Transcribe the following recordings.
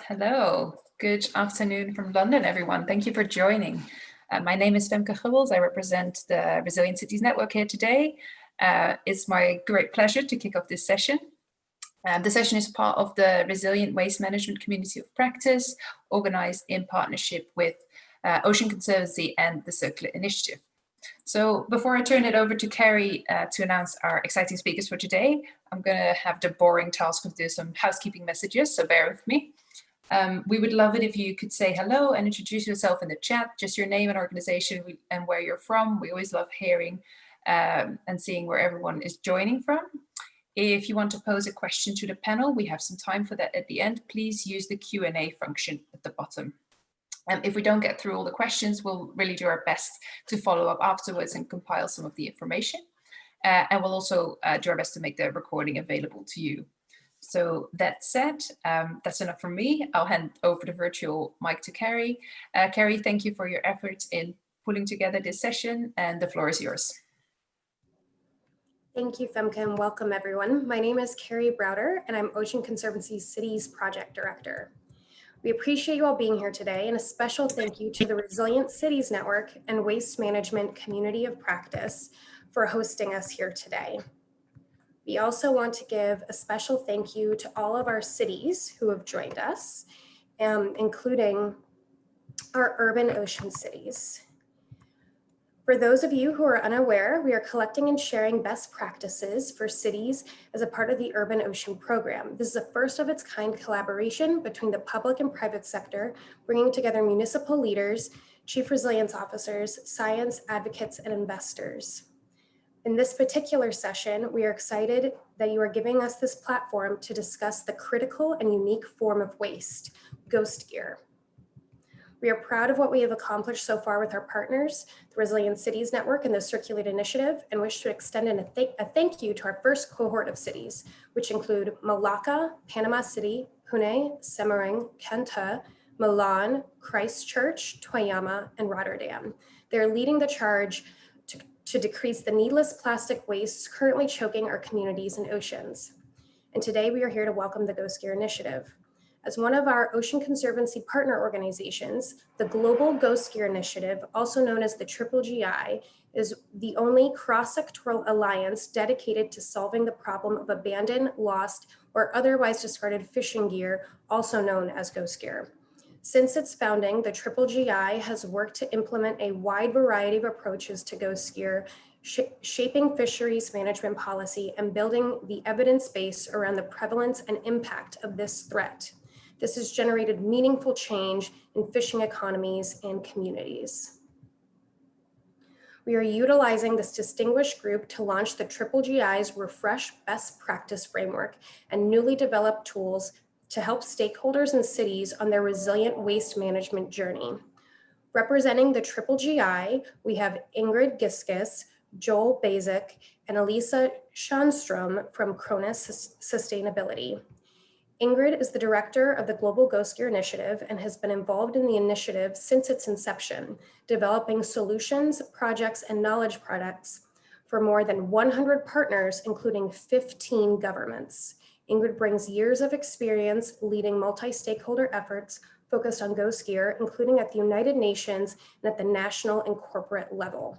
Hello, good afternoon from London, everyone. Thank you for joining. My name is Femke Gubbels. I represent the Resilient Cities Network here today. It's my great pleasure to kick off this session. The session is part of the Resilient Waste Management Community of Practice, organized in partnership with Ocean Conservancy and the Circular Initiative. So before I turn it over to Carrie to announce our exciting speakers for today, I'm going to have the boring task of doing some housekeeping messages, so bear with me. We would love it if you could say hello and introduce yourself in the chat, just your name and organization and where you're from. We always love hearing and seeing where everyone is joining from. If you want to pose a question to the panel, we have some time for that at the end. Please use the Q&A function at the bottom. If we don't get through all the questions, we'll really do our best to follow up afterwards and compile some of the information. And we'll also do our best to make the recording available to you. So that said, that's enough from me. I'll hand over the virtual mic to Carrie. Carrie, thank you for your efforts in pulling together this session, and the floor is yours. Thank you, Femke, and welcome everyone. My name is Carrie Browder, and I'm Ocean Conservancy Cities Project Director. We appreciate you all being here today, and a special thank you to the Resilient Cities Network and Waste Management Community of Practice for hosting us here today. We also want to give a special thank you to all of our cities who have joined us, including our urban ocean cities. For those of you who are unaware, we are collecting and sharing best practices for cities as a part of the Urban Ocean Program. This is a first of its kind collaboration between the public and private sector, bringing together municipal leaders, chief resilience officers, science advocates, and investors. In this particular session, we are excited that you are giving us this platform to discuss the critical and unique form of waste, ghost gear. We are proud of what we have accomplished so far with our partners, the Resilient Cities Network and the Circulate Initiative, and wish to extend a thank you to our first cohort of cities, which include Malacca, Panama City, Pune, Semarang, Kenta, Milan, Christchurch, Toyama, and Rotterdam. They are leading the charge to decrease the needless plastic wastes currently choking our communities and oceans. And today we are here to welcome the Ghost Gear Initiative. As one of our Ocean Conservancy partner organizations, the Global Ghost Gear Initiative, also known as the GGI, is the only cross-sectoral alliance dedicated to solving the problem of abandoned, lost, or otherwise discarded fishing gear, also known as ghost gear. Since its founding, the GGI has worked to implement a wide variety of approaches to ghost gear, shaping fisheries management policy and building the evidence base around the prevalence and impact of this threat. This has generated meaningful change in fishing economies and communities. We are utilizing this distinguished group to launch the GGI's refreshed best practice framework and newly developed tools to help stakeholders and cities on their resilient waste management journey. Representing the GGI, we have Ingrid Giskus, Joel Basic, and Elisa Schanstrom from Cronus Sustainability. Ingrid is the director of the Global Ghost Gear Initiative and has been involved in the initiative since its inception, developing solutions, projects, and knowledge products for more than 100 partners, including 15 governments. Ingrid brings years of experience leading multi-stakeholder efforts focused on ghost gear, including at the United Nations and at the national and corporate level.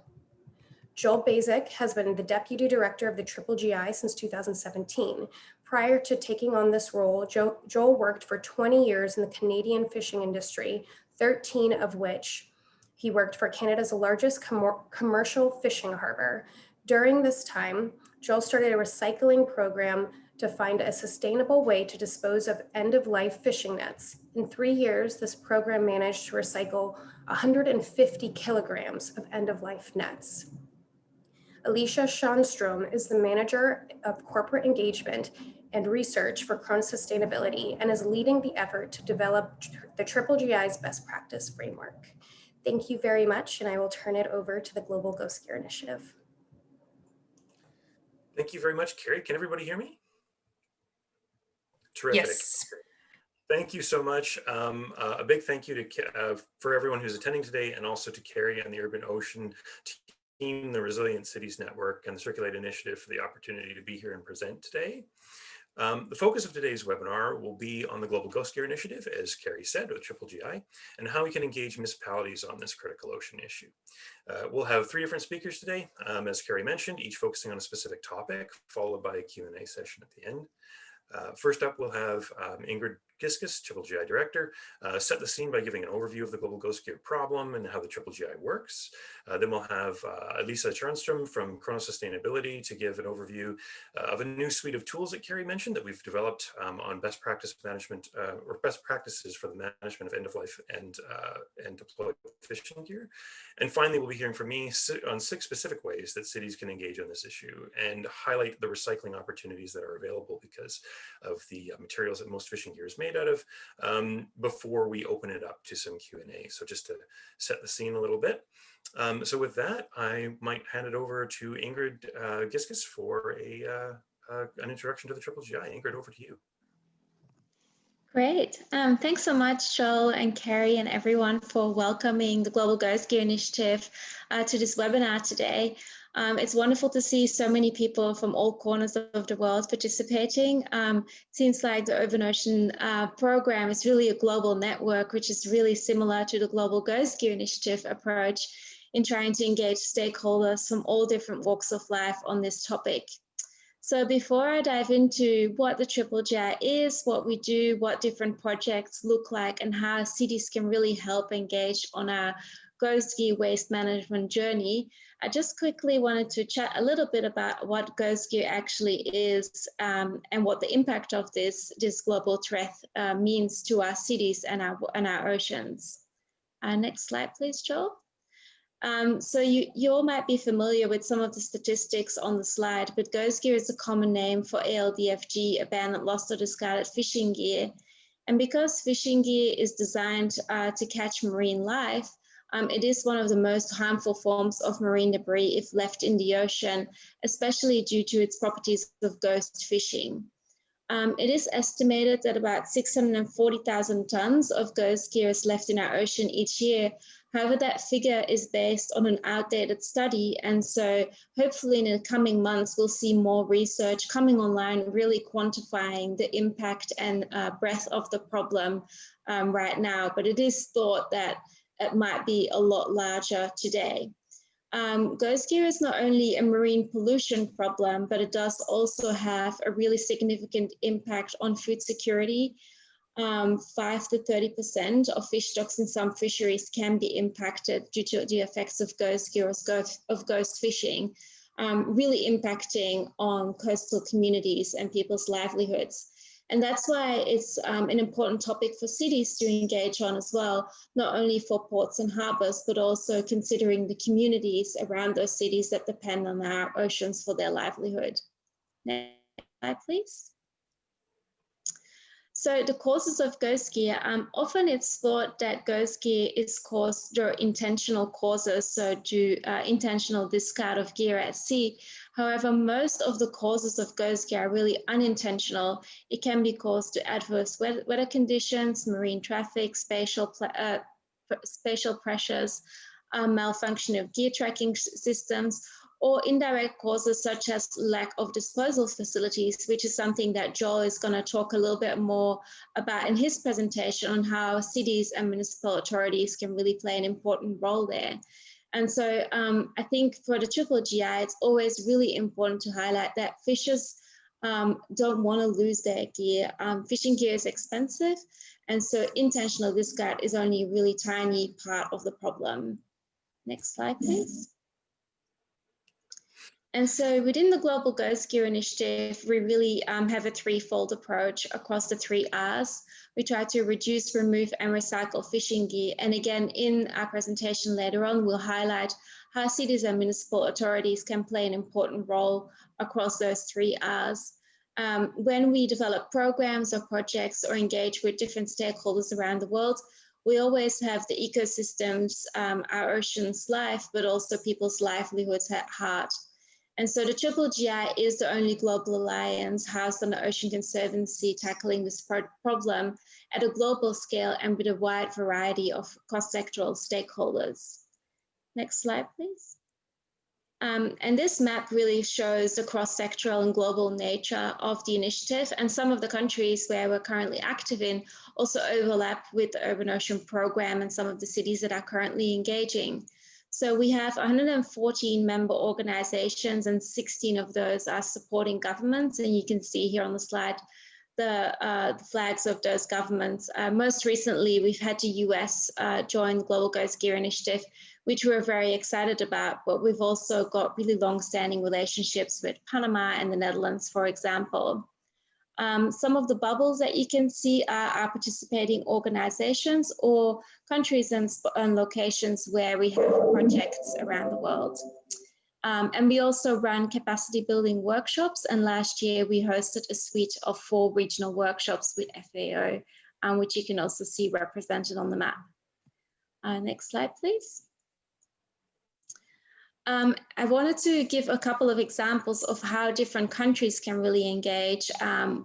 Joel Basic has been the deputy director of the GGI since 2017. Prior to taking on this role, Joel worked for 20 years in the Canadian fishing industry, 13 of which he worked for Canada's largest commercial fishing harbor. During this time, Joel started a recycling program to find a sustainable way to dispose of end-of-life fishing nets. In 3 years, this program managed to recycle 150 kilograms of end-of-life nets. Alicia Schanstrom is the manager of corporate engagement and research for Cronus Sustainability and is leading the effort to develop the GGI's best practice framework. Thank you very much, and I will turn it over to the Global Ghost Gear Initiative. Thank you very much, Carrie. Can everybody hear me? Terrific. Yes. Thank you so much. A big thank you to for everyone who's attending today, and also to Carrie and the Urban Ocean team, the Resilient Cities Network, and the Circulate Initiative for the opportunity to be here and present today. The focus of today's webinar will be on the Global Ghost Gear Initiative, as Carrie said, with Triple GI, and how we can engage municipalities on this critical ocean issue. We'll have 3 different speakers today, as Carrie mentioned, each focusing on a specific topic, followed by a Q&A session at the end. First up, we'll have Ingrid Giskus, Triple GI Director, set the scene by giving an overview of the global ghost gear problem and how the Triple GI works. Then we'll have Elisa Tjernström from Chrono Sustainability to give an overview of a new suite of tools that Carrie mentioned that we've developed on best practice management or best practices for the management of end-of-life and deployed fishing gear. And finally, we'll be hearing from me on 6 specific ways that cities can engage on this issue and highlight the recycling opportunities that are available because of the materials that most fishing gear is made out of before we open it up to some Q&A. So just to set the scene a little bit. So with that, I might hand it over to Ingrid Giskus for an introduction to the Triple GI. Ingrid, over to you. Great. Thanks so much, Joel and Carrie and everyone for welcoming the Global Ghost Gear Initiative to this webinar today. It's wonderful to see so many people from all corners of the world participating. Seems like the Open Ocean program is really a global network, which is really similar to the Global Ghost Gear Initiative approach in trying to engage stakeholders from all different walks of life on this topic. So before I dive into what the Triple GI is, what we do, what different projects look like, and how cities can really help engage on our ghost gear waste management journey, I just quickly wanted to chat a little bit about what ghost gear actually is and what the impact of this global threat means to our cities and our oceans. Next slide, please, Joel. So you all might be familiar with some of the statistics on the slide, but ghost gear is a common name for ALDFG, abandoned, lost or discarded fishing gear. And because fishing gear is designed to catch marine life, it is one of the most harmful forms of marine debris if left in the ocean, especially due to its properties of ghost fishing. It is estimated that about 640,000 tons of ghost gear is left in our ocean each year. However, that figure is based on an outdated study, and so hopefully in the coming months, we'll see more research coming online, really quantifying the impact and breadth of the problem right now. But it is thought that it might be a lot larger today. Ghost gear is not only a marine pollution problem, but it does also have a really significant impact on food security. 5 to 30% of fish stocks in some fisheries can be impacted due to the effects of ghost gear or of ghost fishing, really impacting on coastal communities and people's livelihoods. And that's why it's an important topic for cities to engage on as well, not only for ports and harbors, but also considering the communities around those cities that depend on our oceans for their livelihood. Next slide, please. So the causes of ghost gear, often it's thought that ghost gear is caused through intentional causes, so due intentional discard of gear at sea. However, most of the causes of ghost gear are really unintentional. It can be caused to adverse weather conditions, marine traffic, spatial pressures, malfunction of gear tracking systems, or indirect causes such as lack of disposal facilities, which is something that Joel is going to talk a little bit more about in his presentation on how cities and municipal authorities can really play an important role there. And so I think for the Triple GI, it's always really important to highlight that fishers don't want to lose their gear. Fishing gear is expensive, and so intentional discard is only a really tiny part of the problem. Next slide, please. And so within the Global Ghost Gear Initiative, we really have a threefold approach across the 3 R's. We try to reduce, remove, and recycle fishing gear. And again, in our presentation later on, we'll highlight how cities and municipal authorities can play an important role across those 3 R's. When we develop programs or projects or engage with different stakeholders around the world, we always have the ecosystems, our ocean's life, but also people's livelihoods at heart. And so the Triple GI is the only global alliance housed on the Ocean Conservancy tackling this problem at a global scale and with a wide variety of cross-sectoral stakeholders. Next slide, please. And this map really shows the cross-sectoral and global nature of the initiative, and some of the countries where we're currently active in also overlap with the Urban Ocean Programme and some of the cities that are currently engaging. So we have 114 member organizations, and 16 of those are supporting governments, and you can see here on the slide the flags of those governments. Most recently, we've had the US join the Global Ghost Gear Initiative, which we're very excited about, but we've also got really long-standing relationships with Panama and the Netherlands, for example. Some of the bubbles that you can see are participating organizations or countries and locations where we have projects around the world. And we also run capacity building workshops. And last year we hosted a suite of 4 regional workshops with FAO, which you can also see represented on the map. Next slide, please. I wanted to give a couple of examples of how different countries can really engage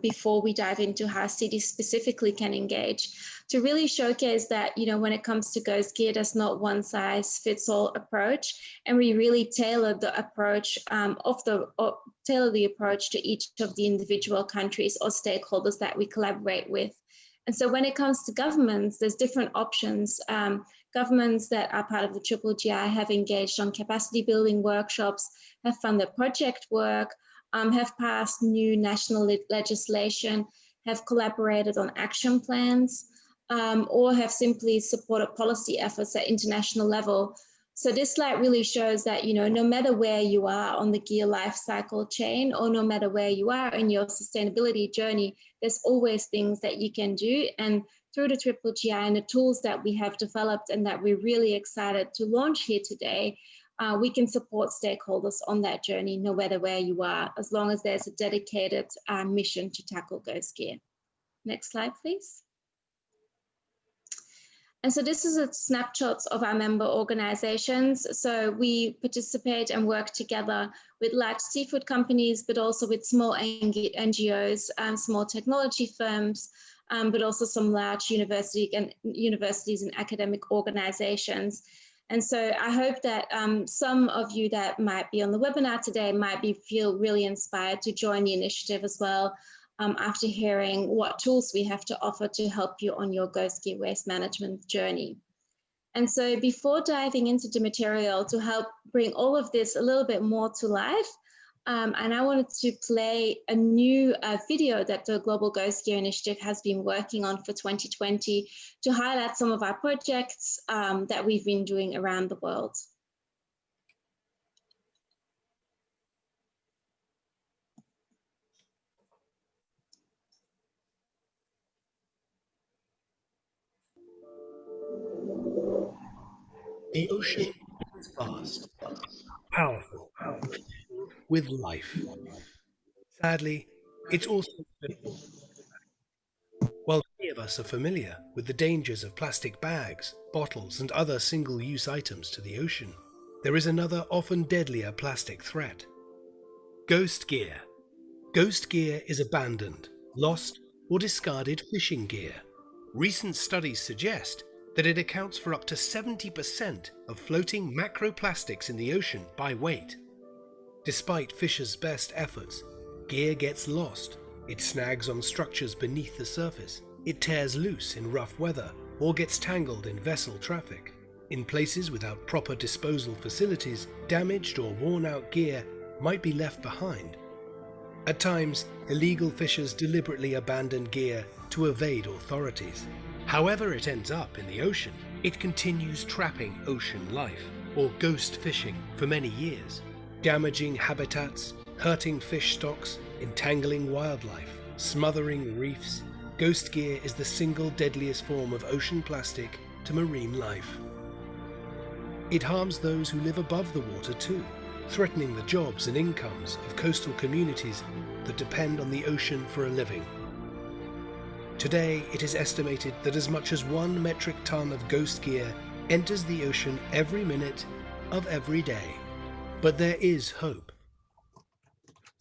before we dive into how cities specifically can engage, to really showcase that, you know, when it comes to ghost gear, there's not one size fits all approach, and we really tailor the approach tailor the approach to each of the individual countries or stakeholders that we collaborate with. And so when it comes to governments, there's different options. Governments that are part of the GGI have engaged on capacity building workshops, have funded project work, have passed new national legislation, have collaborated on action plans, or have simply supported policy efforts at international level. So this slide really shows that, you know, no matter where you are on the gear life cycle chain, or no matter where you are in your sustainability journey, there's always things that you can do. And through the GGI and the tools that we have developed and that we're really excited to launch here today, we can support stakeholders on that journey, no matter where you are, as long as there's a dedicated mission to tackle ghost gear. Next slide, please. And so this is a snapshot of our member organizations. So we participate and work together with large seafood companies, but also with small NGOs, small technology firms, but also some large universities and academic organizations. And so I hope that some of you that might be on the webinar today might feel really inspired to join the initiative as well, after hearing what tools we have to offer to help you on your ghost gear waste management journey. And so before diving into the material to help bring all of this a little bit more to life, and I wanted to play a new video that the Global Ghost Gear Initiative has been working on for 2020 to highlight some of our projects that we've been doing around the world. The ocean is vast, powerful, with life. Sadly, it's also simple. While many of us are familiar with the dangers of plastic bags, bottles, and other single-use items to the ocean, there is another often deadlier plastic threat: ghost gear. Ghost gear is abandoned, lost, or discarded fishing gear. Recent studies suggest that it accounts for up to 70% of floating macroplastics in the ocean by weight. Despite fishers' best efforts, gear gets lost. It snags on structures beneath the surface. It tears loose in rough weather or gets tangled in vessel traffic. In places without proper disposal facilities, damaged or worn out gear might be left behind. At times, illegal fishers deliberately abandon gear to evade authorities. However it ends up in the ocean, it continues trapping ocean life, or ghost fishing, for many years, damaging habitats, hurting fish stocks, entangling wildlife, smothering reefs. Ghost gear is the single deadliest form of ocean plastic to marine life. It harms those who live above the water too, threatening the jobs and incomes of coastal communities that depend on the ocean for a living. Today, it is estimated that as much as 1 metric ton of ghost gear enters the ocean every minute of every day. But there is hope.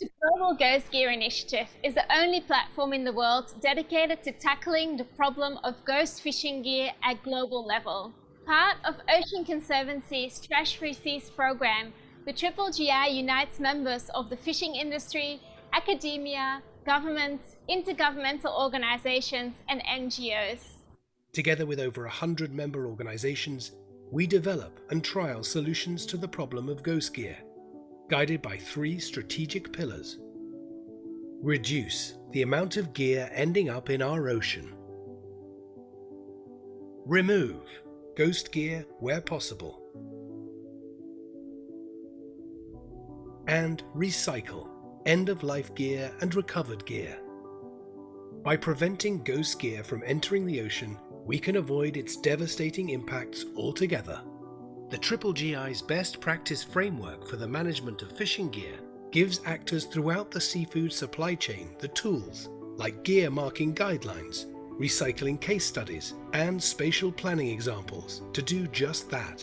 The Global Ghost Gear Initiative is the only platform in the world dedicated to tackling the problem of ghost fishing gear at global level. Part of Ocean Conservancy's Trash Free Seas program, The Triple GI unites members of the fishing industry, academia, governments, intergovernmental organizations, and NGOs. Together with over 100 member organizations, we develop and trial solutions to the problem of ghost gear, guided by 3 strategic pillars. Reduce the amount of gear ending up in our ocean. Remove ghost gear where possible. And recycle end-of-life gear and recovered gear. By preventing ghost gear from entering the ocean, we can avoid its devastating impacts altogether. The Triple GI's best practice framework for the management of fishing gear gives actors throughout the seafood supply chain the tools, like gear marking guidelines, recycling case studies, and spatial planning examples to do just that.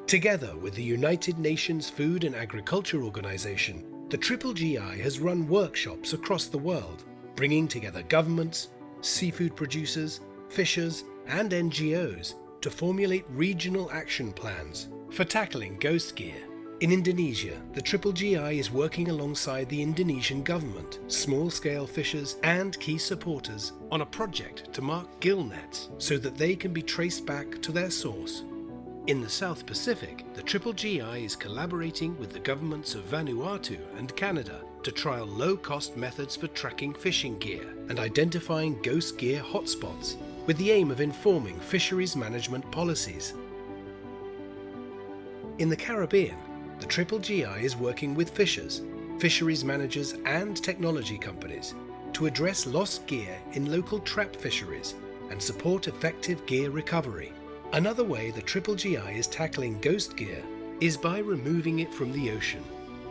Together with the United Nations Food and Agriculture Organization, the Triple GI has run workshops across the world, bringing together governments, seafood producers, fishers, and NGOs to formulate regional action plans for tackling ghost gear. In Indonesia, the Triple GI is working alongside the Indonesian government, small-scale fishers, and key supporters on a project to mark gill nets so that they can be traced back to their source. In the South Pacific, the Triple GI is collaborating with the governments of Vanuatu and Canada to trial low-cost methods for tracking fishing gear and identifying ghost gear hotspots, with the aim of informing fisheries management policies. In the Caribbean, the Triple GI is working with fishers, fisheries managers, and technology companies to address lost gear in local trap fisheries and support effective gear recovery. Another way the Triple GI is tackling ghost gear is by removing it from the ocean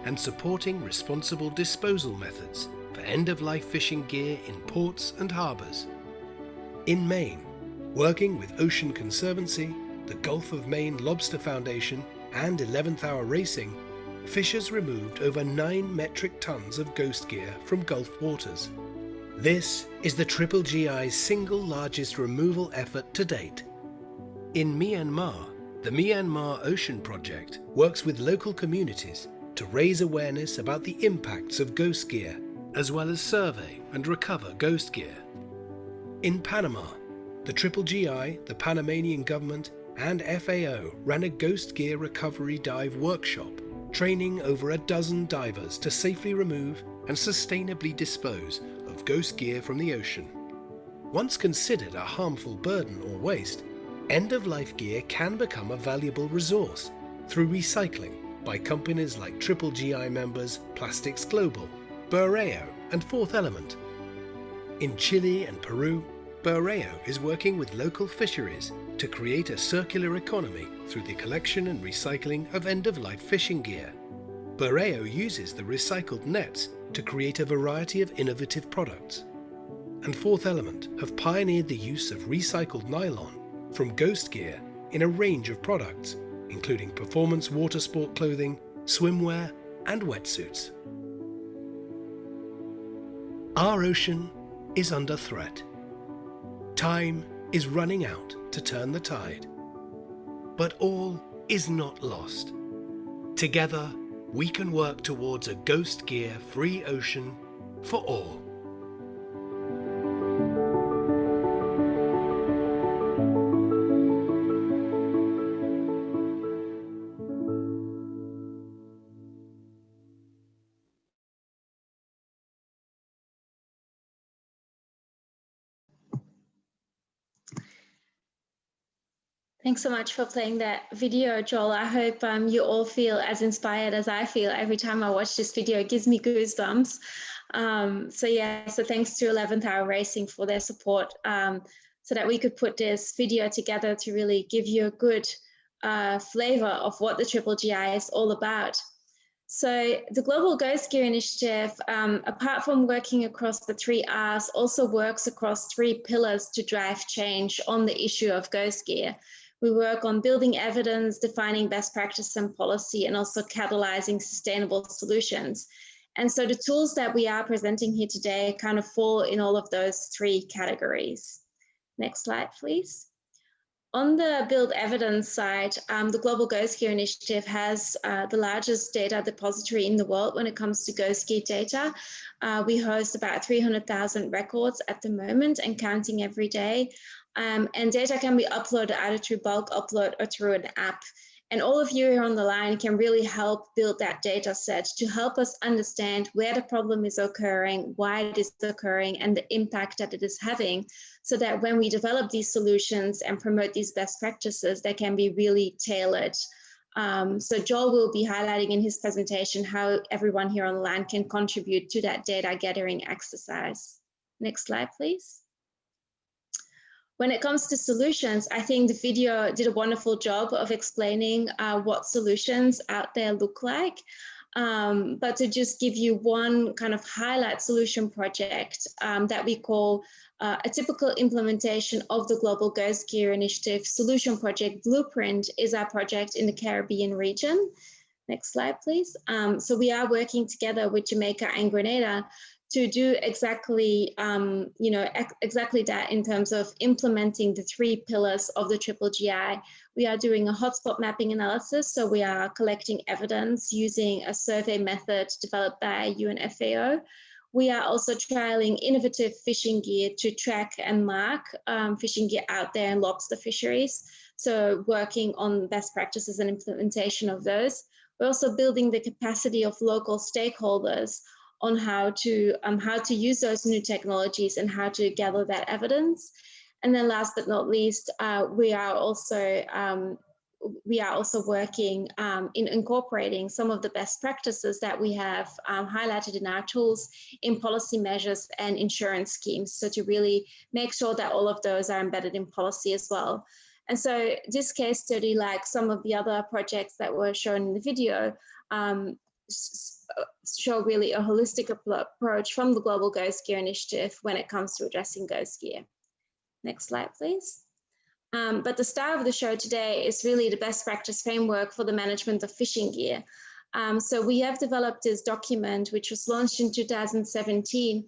and supporting responsible disposal methods for end-of-life fishing gear in ports and harbours. In Maine, working with Ocean Conservancy, the Gulf of Maine Lobster Foundation, and 11th Hour Racing, fishers removed over 9 metric tons of ghost gear from Gulf waters. This is the Triple GI's single largest removal effort to date. In Myanmar, the Myanmar Ocean Project works with local communities to raise awareness about the impacts of ghost gear, as well as survey and recover ghost gear. In Panama, the Triple GI, the Panamanian government, and FAO ran a ghost gear recovery dive workshop, training over a dozen divers to safely remove and sustainably dispose of ghost gear from the ocean. Once considered a harmful burden or waste, end-of-life gear can become a valuable resource through recycling by companies like Triple GI members Plastics Global, Bureo, and Fourth Element. In Chile and Peru, Bureo is working with local fisheries to create a circular economy through the collection and recycling of end-of-life fishing gear. Bureo uses the recycled nets to create a variety of innovative products. And Fourth Element have pioneered the use of recycled nylon from ghost gear in a range of products, including performance water sport clothing, swimwear, and wetsuits. Our ocean is under threat. Time is running out to turn the tide. But all is not lost. Together, we can work towards a ghost gear-free ocean for all. Thanks so much for playing that video, Joel. I hope you all feel as inspired as I feel every time I watch this video. It gives me goosebumps. So thanks to 11th Hour Racing for their support so that we could put this video together to really give you a good flavor of what the Triple GI is all about. So the Global Ghost Gear Initiative, apart from working across the 3 R's, also works across 3 pillars to drive change on the issue of ghost gear. We work on building evidence, defining best practice and policy, and also catalyzing sustainable solutions. And so the tools that we are presenting here today kind of fall in all of those 3 categories. Next slide, please. On the build evidence side, the Global Go Skier Initiative has the largest data depository in the world when it comes to Go Ski data. We host about 300,000 records at the moment and counting every day. And data can be uploaded either through bulk upload or through an app. And all of you here on the line can really help build that data set to help us understand where the problem is occurring, why it is occurring, and the impact that it is having, so that when we develop these solutions and promote these best practices, they can be really tailored. So Joel will be highlighting in his presentation how everyone here on the line can contribute to that data gathering exercise. Next slide, please. When it comes to solutions, I think the video did a wonderful job of explaining what solutions out there look like. But to just give you one kind of highlight solution project that we call a typical implementation of the Global Go Skier Initiative solution project Blueprint is our project in the Caribbean region. Next slide, please. So we are working together with Jamaica and Grenada to do exactly, exactly that in terms of implementing the 3 pillars of the GGI. We are doing a hotspot mapping analysis, so we are collecting evidence using a survey method developed by UNFAO. We are also trialing innovative fishing gear to track and mark fishing gear out there in lobster fisheries, so working on best practices and implementation of those. We're also building the capacity of local stakeholders on how to use those new technologies and how to gather that evidence. And then last but not least, we are also working in incorporating some of the best practices that we have highlighted in our tools in policy measures and insurance schemes. So to really make sure that all of those are embedded in policy as well. And so this case study, like some of the other projects that were shown in the video, show really a holistic approach from the Global Go Skier Initiative when it comes to addressing Go Skier. Next slide, please. But the star of the show today is really the best practice framework for the management of fishing gear. So we have developed this document, which was launched in 2017,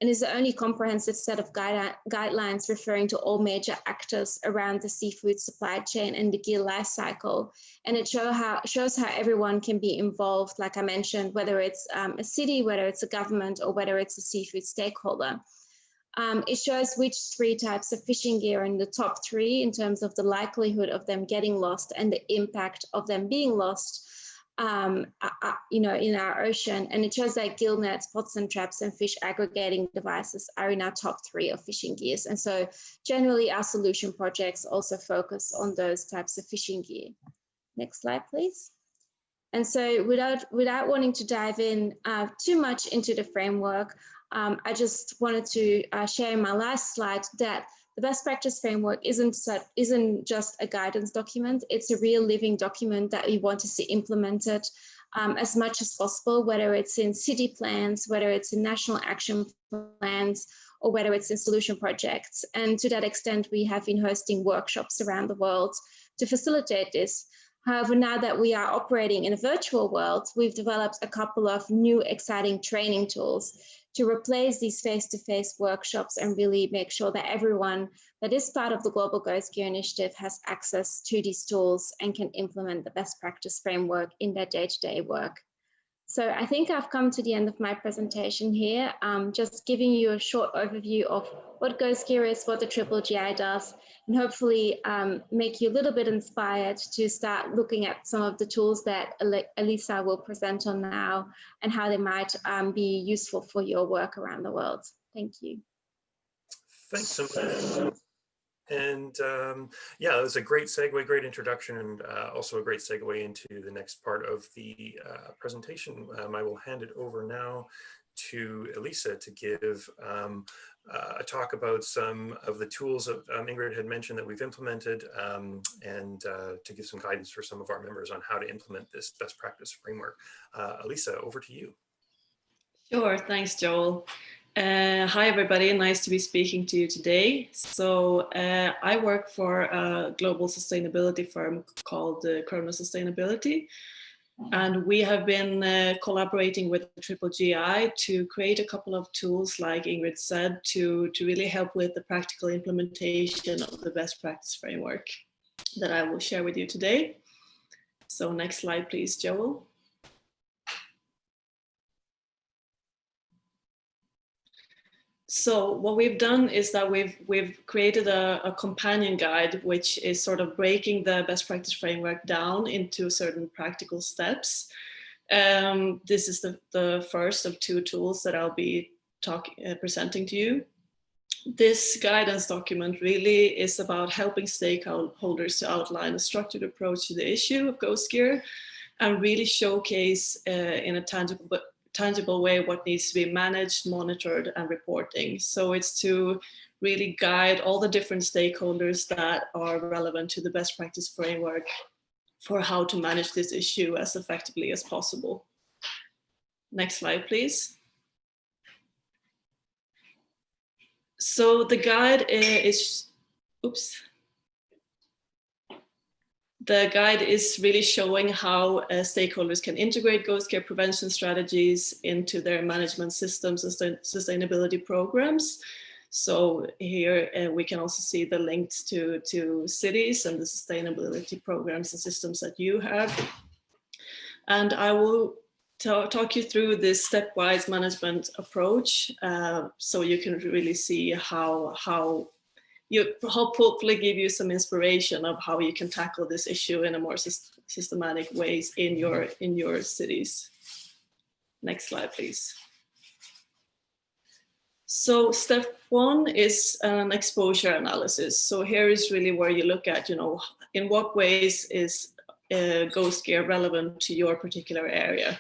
and is the only comprehensive set of guidelines referring to all major actors around the seafood supply chain and the gear life cycle. And it shows how everyone can be involved, like I mentioned, whether it's a city, whether it's a government, or whether it's a seafood stakeholder. It shows which 3 types of fishing gear are in the top 3 in terms of the likelihood of them getting lost and the impact of them being lost, in our ocean. And it shows that gill nets, pots and traps, and fish aggregating devices are in our top 3 of fishing gears. And so generally our solution projects also focus on those types of fishing gear. Next slide, please. And so without wanting to dive in too much into the framework, I just wanted to share in my last slide that the best practice framework isn't just a guidance document. It's a real living document that we want to see implemented as much as possible, whether it's in city plans, whether it's in national action plans, or whether it's in solution projects. And to that extent, we have been hosting workshops around the world to facilitate this. However, now that we are operating in a virtual world, we've developed a couple of new exciting training tools to replace these face-to-face workshops and really make sure that everyone that is part of the Global Go Skier Initiative has access to these tools and can implement the best practice framework in their day-to-day work. So I think I've come to the end of my presentation here, just giving you a short overview of what Go Skier is, what the GGI does, and hopefully make you a little bit inspired to start looking at some of the tools that Elisa will present on now and how they might be useful for your work around the world. Thank you. Thanks so much. And yeah, it was a great segue, great introduction, and also a great segue into the next part of the presentation. I will hand it over now to Elisa to give a talk about some of the tools that Ingrid had mentioned that we've implemented, and to give some guidance for some of our members on how to implement this best practice framework. Elisa, over to you. Sure, thanks, Joel. Hi, everybody. Nice to be speaking to you today. So I work for a global sustainability firm called Chrono Sustainability. And we have been collaborating with Triple GI to create a couple of tools, like Ingrid said, to really help with the practical implementation of the best practice framework that I will share with you today. So next slide, please, Joel. So what we've done is that we've created a companion guide, which is sort of breaking the best practice framework down into certain practical steps. This is the first of two tools that I'll be presenting to you. This guidance document really is about helping stakeholders to outline a structured approach to the issue of ghost gear and really showcase in a tangible way what needs to be managed, monitored, and reporting. So it's to really guide all the different stakeholders that are relevant to the best practice framework for how to manage this issue as effectively as possible. Next slide, please. So the guide is, The guide is really showing how stakeholders can integrate ghost gear prevention strategies into their management systems and sustainability programs. So here we can also see the links to cities and the sustainability programs and systems that you have. And I will talk you through this stepwise management approach so you can really see how you hopefully give you some inspiration of how you can tackle this issue in a more systematic ways in your cities. Next slide, please. So step one is an exposure analysis. So here is really where you look at, in what ways is ghost gear relevant to your particular area?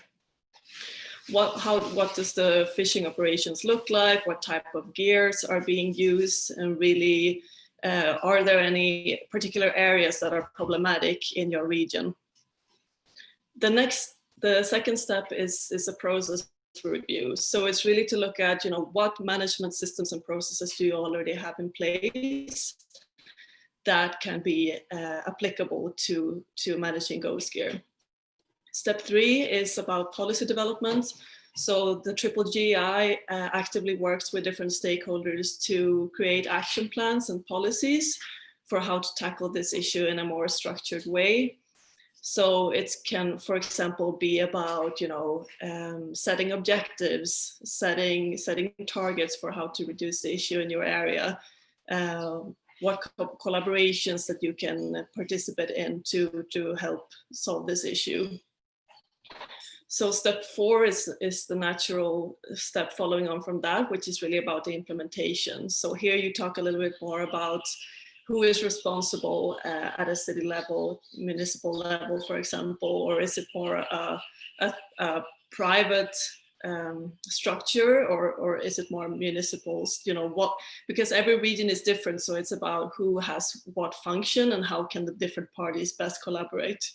What does the fishing operations look like? What type of gears are being used? And really, are there any particular areas that are problematic in your region? The second step is a process review. So it's really to look at, what management systems and processes do you already have in place that can be applicable to managing ghost gear. Step three is about policy development. So the Triple GI actively works with different stakeholders to create action plans and policies for how to tackle this issue in a more structured way. So it can, for example, be about, setting objectives, setting targets for how to reduce the issue in your area, what collaborations that you can participate in to help solve this issue. So step four is the natural step following on from that, which is really about the implementation. So here you talk a little bit more about who is responsible at a city level, municipal level, for example, or is it more a private structure, or is it more municipals? Because every region is different, so it's about who has what function and how can the different parties best collaborate.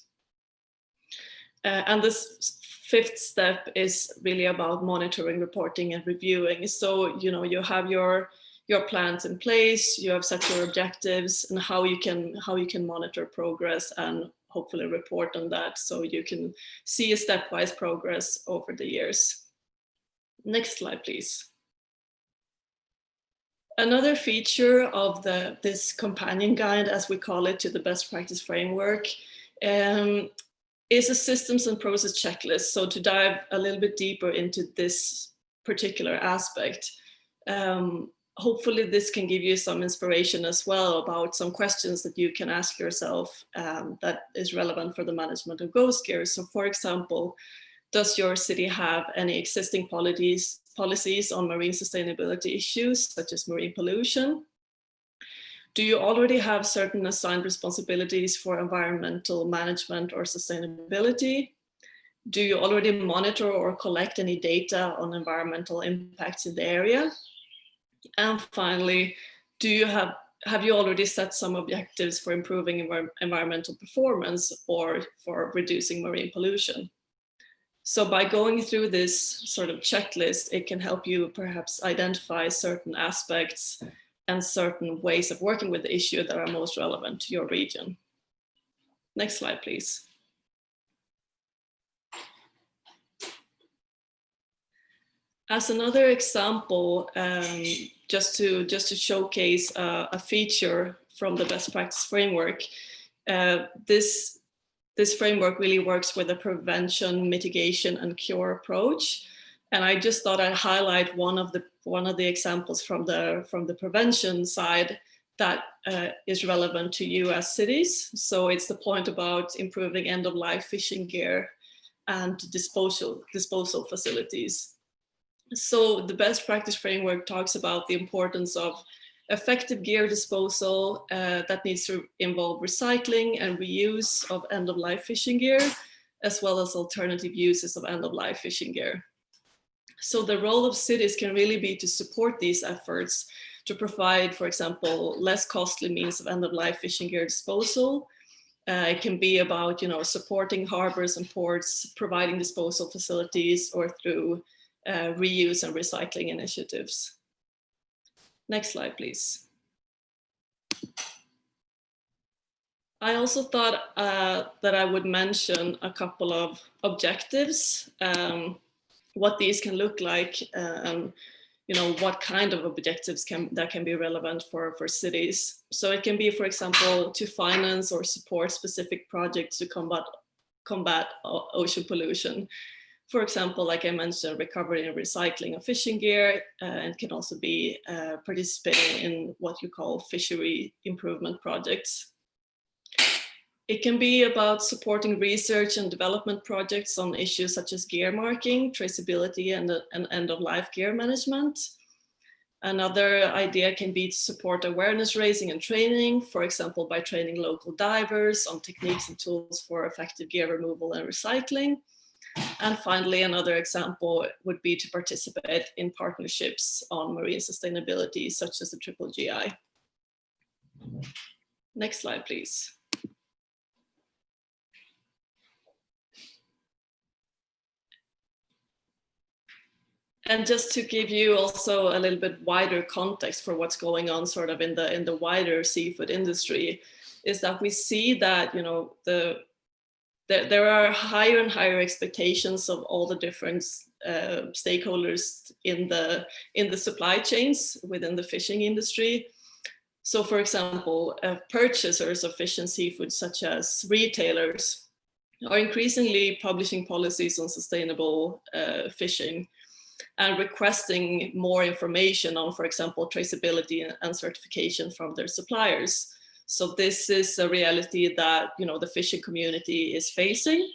And this fifth step is really about monitoring, reporting, and reviewing. So, you have your plans in place, you have set your objectives, and how you can monitor progress and hopefully report on that, so you can see a stepwise progress over the years. Next slide, please. Another feature of this companion guide, as we call it, to the best practice framework, is a systems and process checklist. So to dive a little bit deeper into this particular aspect, hopefully this can give you some inspiration as well about some questions that you can ask yourself that is relevant for the management of ghost gear. So for example, does your city have any existing policies on marine sustainability issues, such as marine pollution? Do you already have certain assigned responsibilities for environmental management or sustainability? Do you already monitor or collect any data on environmental impacts in the area? And finally, have you already set some objectives for improving environmental performance or for reducing marine pollution? So by going through this sort of checklist, it can help you perhaps identify certain aspects and certain ways of working with the issue that are most relevant to your region. Next slide, please. As another example, just to showcase a feature from the best practice framework, this framework really works with a prevention, mitigation, and cure approach. And I just thought I'd highlight one of the examples from the prevention side that is relevant to you as cities. So it's the point about improving end-of-life fishing gear and disposal facilities. So the best practice framework talks about the importance of effective gear disposal that needs to involve recycling and reuse of end-of-life fishing gear, as well as alternative uses of end-of-life fishing gear. So the role of cities can really be to support these efforts to provide, for example, less costly means of end-of-life fishing gear disposal. It can be about, supporting harbors and ports, providing disposal facilities, or through reuse and recycling initiatives. Next slide, please. I also thought that I would mention a couple of objectives, what these can look like, what kind of objectives that can be relevant for cities. So it can be, for example, to finance or support specific projects to combat ocean pollution. For example, like I mentioned, recovery and recycling of fishing gear, and can also be participating in what you call fishery improvement projects. It can be about supporting research and development projects on issues such as gear marking, traceability, and end-of-life gear management. Another idea can be to support awareness raising and training, for example, by training local divers on techniques and tools for effective gear removal and recycling. And finally, another example would be to participate in partnerships on marine sustainability, such as the GGI. Next slide, please. And just to give you also a little bit wider context for what's going on sort of in the wider seafood industry, is that we see that, there are higher and higher expectations of all the different stakeholders in the supply chains within the fishing industry. So for example, purchasers of fish and seafood, such as retailers, are increasingly publishing policies on sustainable fishing and requesting more information on, for example, traceability and certification from their suppliers. So this is a reality that the fishing community is facing.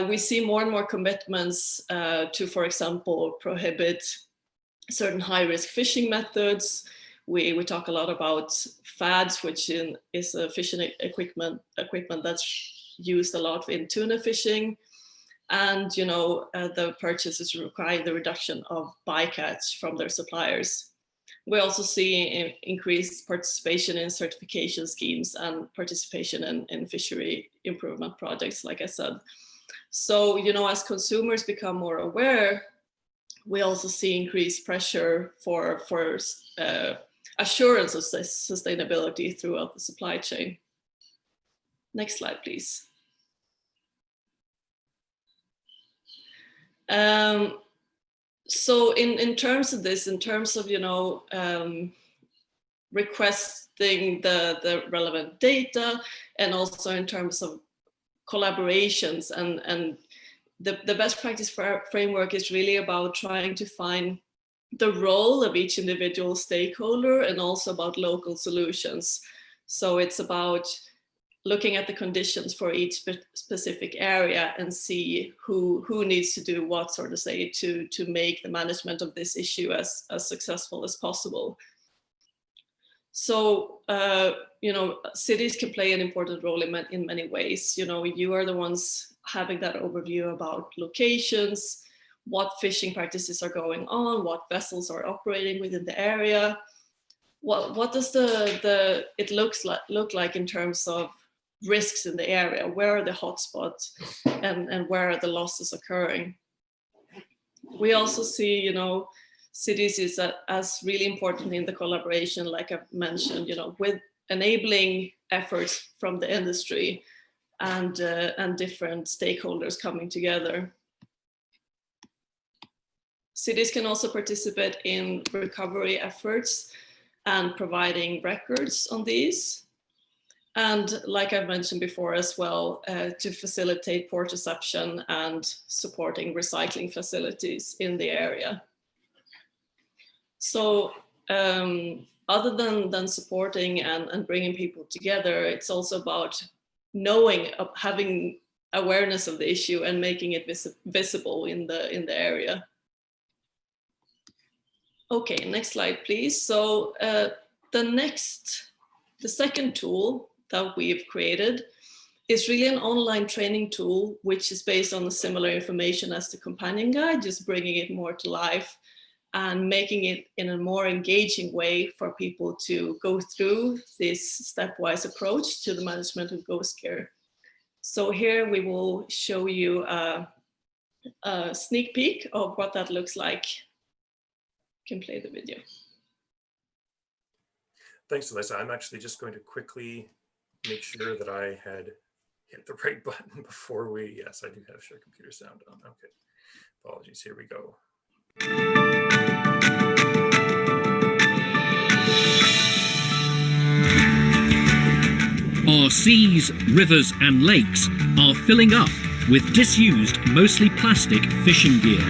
We see more and more commitments to, for example, prohibit certain high-risk fishing methods. We talk a lot about FADS, which is a fishing equipment that's used a lot in tuna fishing. And the purchasers require the reduction of bycatch from their suppliers. We also see increased participation in certification schemes and participation in fishery improvement projects, like I said. So, as consumers become more aware, we also see increased pressure for assurance of sustainability throughout the supply chain. Next slide, please. So in terms of this, in terms of, requesting the relevant data, and also in terms of collaborations, and the best practice framework is really about trying to find the role of each individual stakeholder and also about local solutions. So it's about looking at the conditions for each specific area and see who needs to do what, sort of say, to make the management of this issue as successful as possible. So, cities can play an important role in many ways. You are the ones having that overview about locations, what fishing practices are going on, what vessels are operating within the area. What does it look like in terms of risks in the area? Where are the hotspots and where are the losses occurring? We also see, cities is as really important in the collaboration, like I've mentioned, with enabling efforts from the industry and different stakeholders coming together. Cities can also participate in recovery efforts and providing records on these. And like I've mentioned before as well, to facilitate port reception and supporting recycling facilities in the area. So other than supporting and bringing people together, it's also about knowing, having awareness of the issue and making it visible in the area. Okay, next slide, please. So the second tool that we've created is really an online training tool, which is based on similar information as the companion guide, just bringing it more to life and making it in a more engaging way for people to go through this stepwise approach to the management of ghost care. So here we will show you a sneak peek of what that looks like. You can play the video. Thanks, Alyssa. I'm actually just going to quickly make sure that I had hit the right button before we, yes, I do have share computer sound on. Okay, apologies, here we go. Our seas, rivers and lakes are filling up with disused, mostly plastic fishing gear.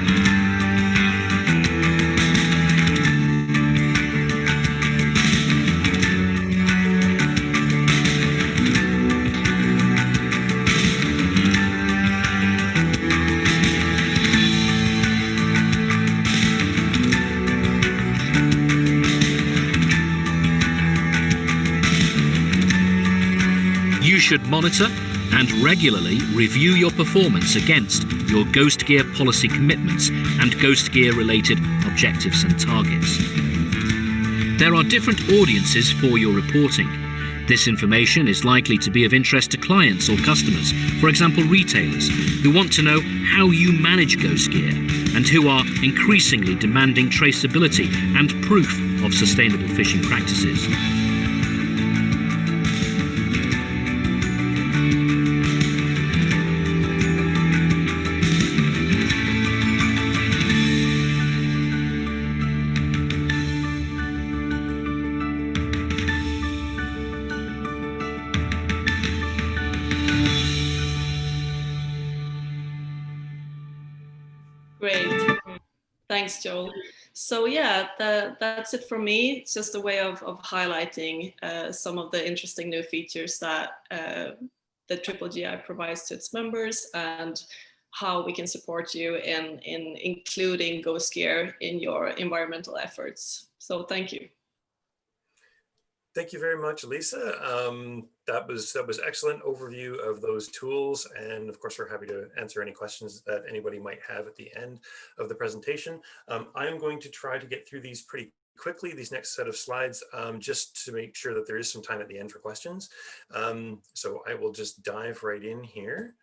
You should monitor and regularly review your performance against your Ghost Gear policy commitments and Ghost Gear related objectives and targets. There are different audiences for your reporting. This information is likely to be of interest to clients or customers, for example retailers, who want to know how you manage Ghost Gear and who are increasingly demanding traceability and proof of sustainable fishing practices. Great, thanks, Joel. So yeah, that's it for me. It's just a way of highlighting some of the interesting new features that the Triple GI provides to its members and how we can support you in including Ghost Gear in your environmental efforts. So thank you. Thank you very much, Lisa. That was excellent overview of those tools. And of course, we're happy to answer any questions that anybody might have at the end of the presentation. I'm going to try to get through these pretty quickly, these next set of slides, just to make sure that there is some time at the end for questions. So I will just dive right in here.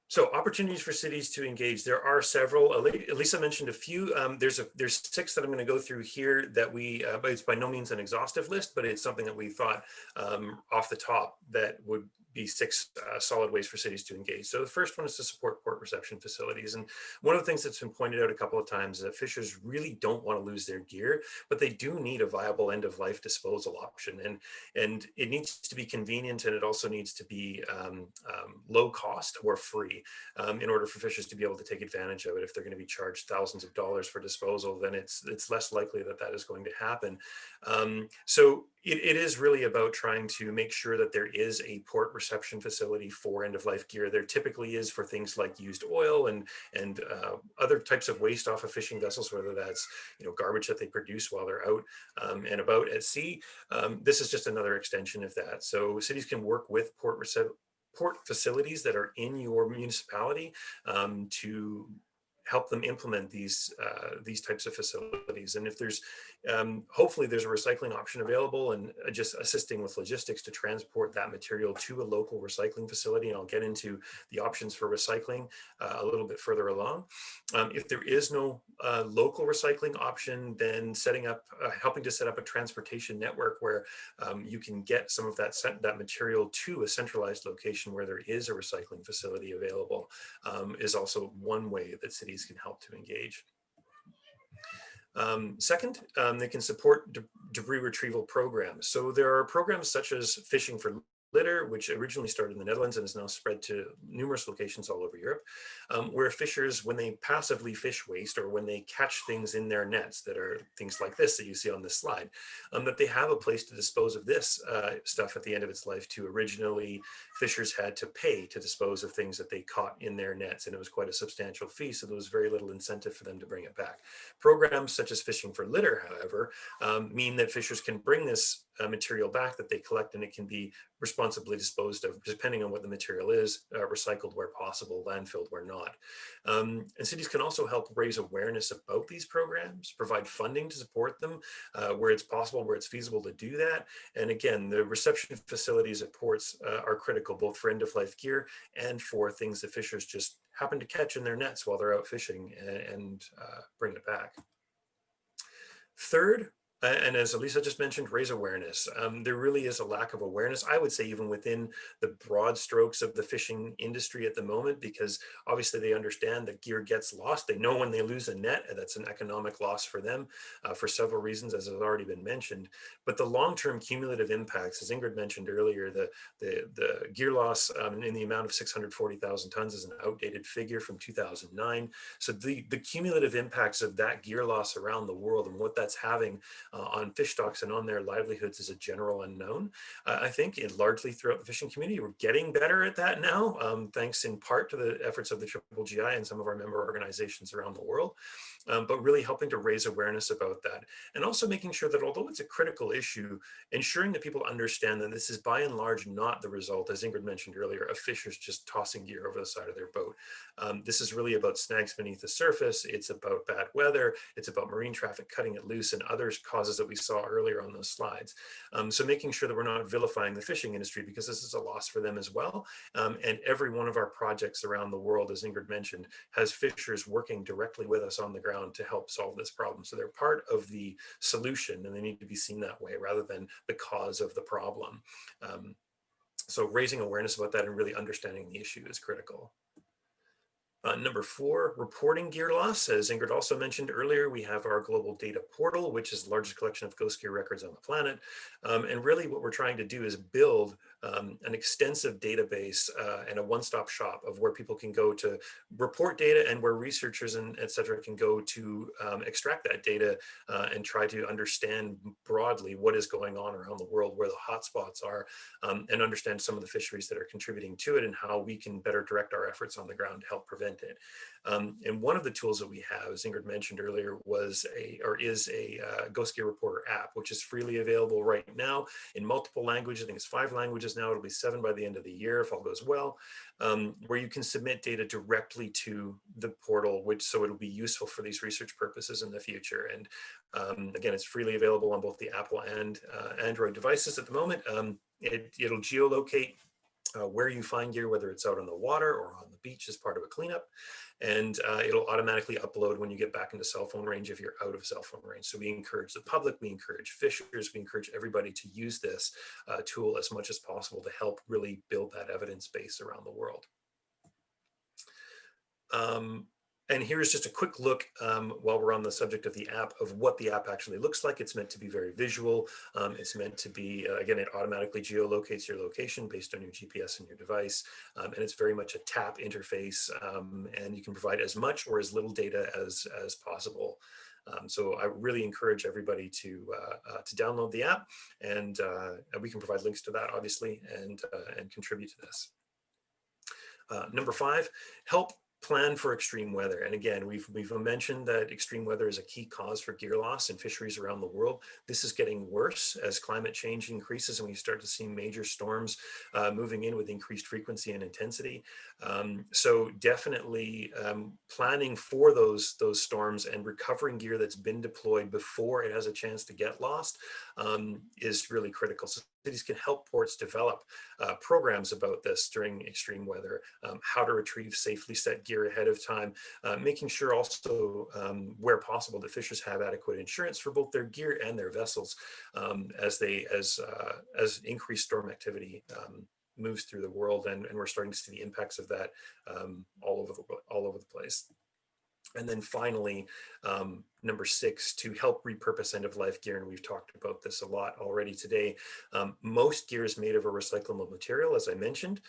So opportunities for cities to engage. There are several. Elisa mentioned a few. There's 6 that I'm going to go through here that but it's by no means an exhaustive list, but it's something that we thought off the top that would be 6 solid ways for cities to engage. So the first one is to support port reception facilities. And one of the things that's been pointed out a couple of times is that fishers really don't want to lose their gear, but they do need a viable end of life disposal option. And it needs to be convenient, and it also needs to be low cost or free in order for fishers to be able to take advantage of it. If they're going to be charged thousands of dollars for disposal, then it's less likely that that is going to happen. So it is really about trying to make sure that there is a port reception facility for end-of-life gear. There typically is for things like used oil and other types of waste off of fishing vessels, whether that's garbage that they produce while they're out and about at sea. This is just another extension of that. So cities can work with port facilities that are in your municipality to help them implement these types of facilities. And if there's, hopefully there's a recycling option available, and just assisting with logistics to transport that material to a local recycling facility. And I'll get into the options for recycling a little bit further along. If there is no local recycling option, then helping to set up a transportation network where you can get some of that material to a centralized location where there is a recycling facility available is also one way that cities cities can help to engage. Second, they can support debris retrieval programs. So there are programs such as Fishing for Litter, which originally started in the Netherlands and is now spread to numerous locations all over Europe, where fishers, when they passively fish waste or when they catch things in their nets that are things like this that you see on this slide, that they have a place to dispose of this stuff at the end of its life. To originally, fishers had to pay to dispose of things that they caught in their nets, and it was quite a substantial fee, so there was very little incentive for them to bring it back. Programs such as Fishing for Litter, however, mean that fishers can bring this material back that they collect, and it can be responsibly disposed of, depending on what the material is, recycled where possible, landfilled where not. And cities can also help raise awareness about these programs, provide funding to support them where it's possible, where it's feasible to do that. And again, the reception facilities at ports are critical, both for end-of-life gear and for things that fishers just happen to catch in their nets while they're out fishing and bring it back. Third, and as Elisa just mentioned, raise awareness. There really is a lack of awareness, I would say, even within the broad strokes of the fishing industry at the moment, because obviously they understand that gear gets lost. They know when they lose a net, that's an economic loss for them for several reasons, as has already been mentioned. But the long-term cumulative impacts, as Ingrid mentioned earlier, the gear loss in the amount of 640,000 tons is an outdated figure from 2009. So the cumulative impacts of that gear loss around the world and what that's having on fish stocks and on their livelihoods is a general unknown. I think largely throughout the fishing community, we're getting better at that now, thanks in part to the efforts of the GGI and some of our member organizations around the world. But really helping to raise awareness about that, and also making sure that although it's a critical issue, ensuring that people understand that this is by and large not the result, as Ingrid mentioned earlier, of fishers just tossing gear over the side of their boat. This is really about snags beneath the surface. It's about bad weather. It's about marine traffic cutting it loose and other causes that we saw earlier on those slides. So making sure that we're not vilifying the fishing industry, because this is a loss for them as well. And every one of our projects around the world, as Ingrid mentioned, has fishers working directly with us on the ground to help solve this problem. So they're part of the solution, and they need to be seen that way rather than the cause of the problem. So raising awareness about that and really understanding the issue is critical. Number 4, reporting gear loss. As Ingrid also mentioned earlier, we have our global data portal, which is the largest collection of ghost gear records on the planet. And really what we're trying to do is build an extensive database and a one-stop shop of where people can go to report data, and where researchers and et cetera can go to extract that data and try to understand broadly what is going on around the world, where the hotspots are, and understand some of the fisheries that are contributing to it, and how we can better direct our efforts on the ground to help prevent it. And one of the tools that we have, as Ingrid mentioned earlier, is a Ghost Gear Reporter app, which is freely available right now in multiple languages. I think it's 5 languages now. It'll be 7 by the end of the year if all goes well, where you can submit data directly to the portal, so it'll be useful for these research purposes in the future. And again, it's freely available on both the Apple and Android devices at the moment. It'll geolocate where you find gear, whether it's out on the water or on the beach as part of a cleanup. And it'll automatically upload when you get back into cell phone range if you're out of cell phone range. So we encourage the public, we encourage fishers, we encourage everybody to use this tool as much as possible to help really build that evidence base around the world. And here's just a quick look while we're on the subject of the app, of what the app actually looks like. It's meant to be very visual. It's meant to be, again, it automatically geolocates your location based on your GPS and your device. And it's very much a tap interface, and you can provide as much or as little data as possible. So I really encourage everybody to download the app, and we can provide links to that, obviously, and contribute to this. Number 5, help plan for extreme weather. And again, we've mentioned that extreme weather is a key cause for gear loss in fisheries around the world. This is getting worse as climate change increases and we start to see major storms moving in with increased frequency and intensity. So definitely planning for those storms and recovering gear that's been deployed before it has a chance to get lost is really critical. So cities can help ports develop programs about this during extreme weather, how to retrieve safely set gear ahead of time, making sure also where possible that fishers have adequate insurance for both their gear and their vessels as increased storm activity moves through the world, and we're starting to see the impacts of that all over the place. And then finally, number 6, to help repurpose end-of-life gear, and we've talked about this a lot already today. Most gear is made of a recyclable material, as I mentioned.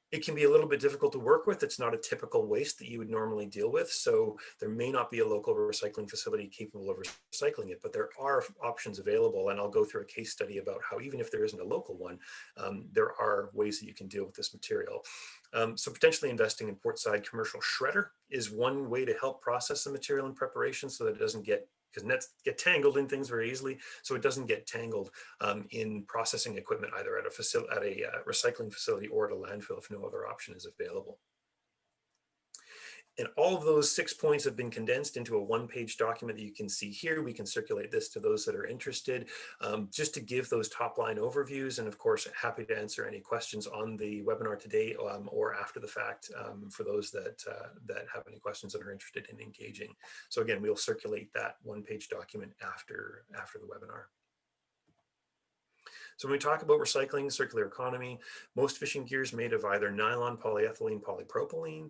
It can be a little bit difficult to work with. It's not a typical waste that you would normally deal with, so there may not be a local recycling facility capable of recycling it, but there are options available, and I'll go through a case study about how even if there isn't a local one, there are ways that you can deal with this material. So potentially investing in portside commercial shredder is one way to help process the material in preparation so that it doesn't get, because nets get tangled in things very easily, so it doesn't get tangled in processing equipment either at a recycling facility or at a landfill if no other option is available. And all of those 6 points have been condensed into a one-page document that you can see here. We can circulate this to those that are interested, just to give those top-line overviews. And of course, happy to answer any questions on the webinar today or after the fact for those that have any questions and are interested in engaging. So again, we'll circulate that one-page document after the webinar. So when we talk about recycling, circular economy, most fishing gear is made of either nylon, polyethylene, polypropylene.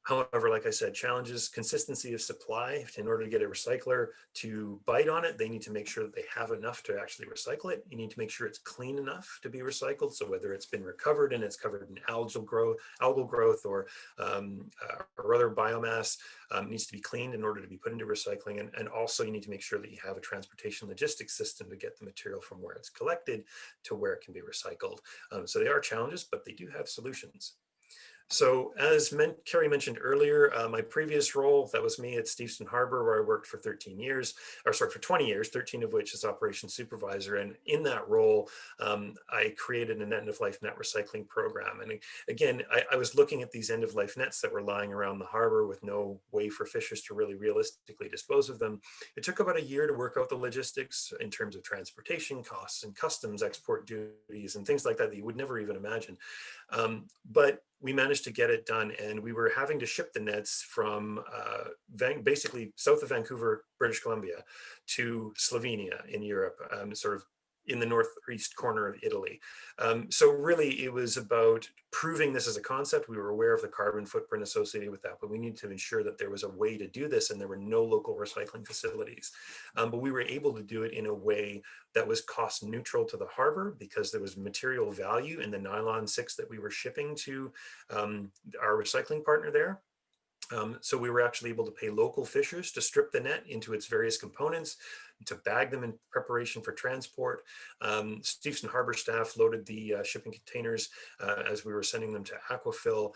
However, like I said, challenges, consistency of supply. In order to get a recycler to bite on it, they need to make sure that they have enough to actually recycle it. You need to make sure it's clean enough to be recycled. So whether it's been recovered and it's covered in algal growth or other biomass, needs to be cleaned in order to be put into recycling. And also you need to make sure that you have a transportation logistics system to get the material from where it's collected to where it can be recycled. So they are challenges, but they do have solutions. So as Carrie mentioned earlier, my previous role, that was me at Steveston Harbour, where I worked for 13 years, or sorry, for 20 years, 13 of which as operations supervisor. And in that role, I created an end-of-life net recycling program. And again, I was looking at these end-of-life nets that were lying around the harbour with no way for fishers to really realistically dispose of them. It took about a year to work out the logistics in terms of transportation costs and customs, export duties, and things like that you would never even imagine. But we managed to get it done, and we were having to ship the nets from basically south of Vancouver, British Columbia, to Slovenia in Europe, sort of in the northeast corner of Italy. So really it was about proving this as a concept. We were aware of the carbon footprint associated with that, but we needed to ensure that there was a way to do this and there were no local recycling facilities. But we were able to do it in a way that was cost neutral to the harbor because there was material value in the nylon 6 that we were shipping to our recycling partner there. So we were actually able to pay local fishers to strip the net into its various components, to bag them in preparation for transport. Steveston Harbour staff loaded the shipping containers as we were sending them to Aquafil.